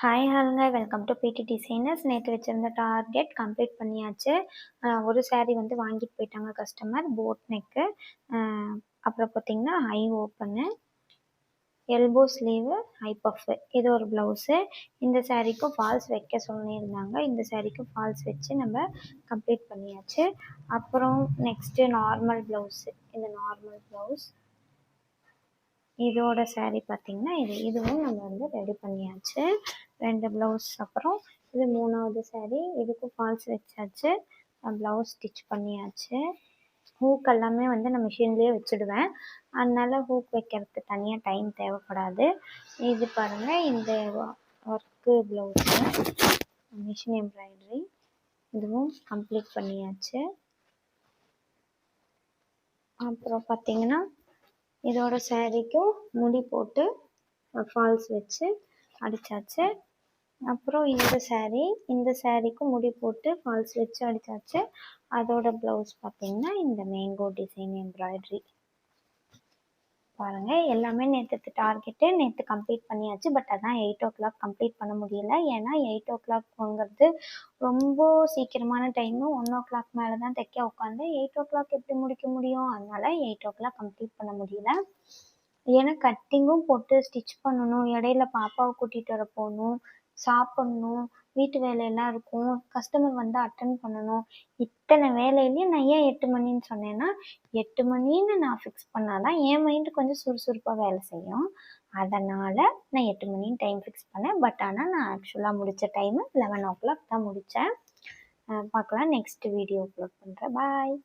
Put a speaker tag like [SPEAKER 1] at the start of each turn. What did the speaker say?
[SPEAKER 1] Hi ஹாலுங்க, welcome to பிடி designers. நேற்று வச்சுருந்த டார்கெட் கம்ப்ளீட் பண்ணியாச்சு. ஒரு saree வந்து வாங்கிட்டு போயிட்டாங்க கஸ்டமர், போட் நெக்கு. அப்புறம் பார்த்தீங்கன்னா high open, elbow sleeve, high puff. இது ஒரு ப்ளவுஸு. இந்த சாரீக்கும் ஃபால்ஸ் வைக்க சொல்லியிருந்தாங்க. இந்த சாரீக்கும் ஃபால்ஸ் வச்சு நம்ம கம்ப்ளீட் பண்ணியாச்சு. அப்புறம் நெக்ஸ்ட்டு நார்மல் ப்ளவுஸு. இந்த நார்மல் ப்ளவுஸ், இதோட saree பார்த்தீங்கன்னா இதுவும் நம்ம வந்து ரெடி பண்ணியாச்சு. 2 ப்ளவுஸ். அப்புறம் இது 3வது saree. இதுக்கும் ஃபால்ஸ் வச்சாச்சு, ப்ளவுஸ் ஸ்டிச் பண்ணியாச்சு. ஹூக் எல்லாமே வந்து நான் மிஷின்லேயே வச்சுடுவேன், அதனால ஹூக் வைக்கிறதுக்கு தனியாக டைம் தேவைப்படாது. இது பாருங்கள், இந்த ஒர்க்கு ப்ளவுஸு மிஷின் எம்ப்ராய்டரி, இதுவும் கம்ப்ளீட் பண்ணியாச்சு. அப்புறம் பார்த்தீங்கன்னா இதோட சாரீக்கும் முடி போட்டு ஃபால்ஸ் வச்சு அடித்தாச்சு. அப்புறம் இந்த சாரீக்கும் முடி போட்டு ஃபால்ஸ் வச்சு அடித்தாச்சு. அதோட ப்ளவுஸ் பார்த்தீங்கன்னா இந்த மேங்கோ டிசைன் எம்ப்ராய்டரி. பாருங்கள், எல்லாமே நேற்று கம்ப்ளீட் பண்ணியாச்சு. பட் அதான் 8 o'clock கம்ப்ளீட் பண்ண முடியல. ஏன்னா 8 o'clockங்கிறது ரொம்ப சீக்கிரமான டைமு. 1 o'clock மேலே தான் தைக்க உட்காந்து 8 o'clock எப்படி முடிக்க முடியும்? அதனால 8 o'clock கம்ப்ளீட் பண்ண முடியல. ஏன்னா கட்டிங்கும் போட்டு ஸ்டிச் பண்ணணும், இடையில பாப்பாவை கூட்டிகிட்டு வர போகணும், சாப்பிட்ணும், வீட்டு வேலையெல்லாம் இருக்கும், கஸ்டமர் வந்து அட்டன் பண்ணணும். இத்தனை வேலையிலையும் நான் ஏன் 8 மணின்னு சொன்னேன்னா, 8 மணின்னு நான் ஃபிக்ஸ் பண்ணாதான் என் மைண்டு கொஞ்சம் சுறுசுறுப்பாக வேலை செய்யும். அதனால் நான் 8 மணின்னு டைம் ஃபிக்ஸ் பண்ணேன். பட் ஆனால் நான் ஆக்சுவலாக முடித்த டைமு 11 o'clock தான் முடித்தேன். பார்க்கலாம், நெக்ஸ்ட் வீடியோ அப்லோட் பண்ணுறேன். பாய்.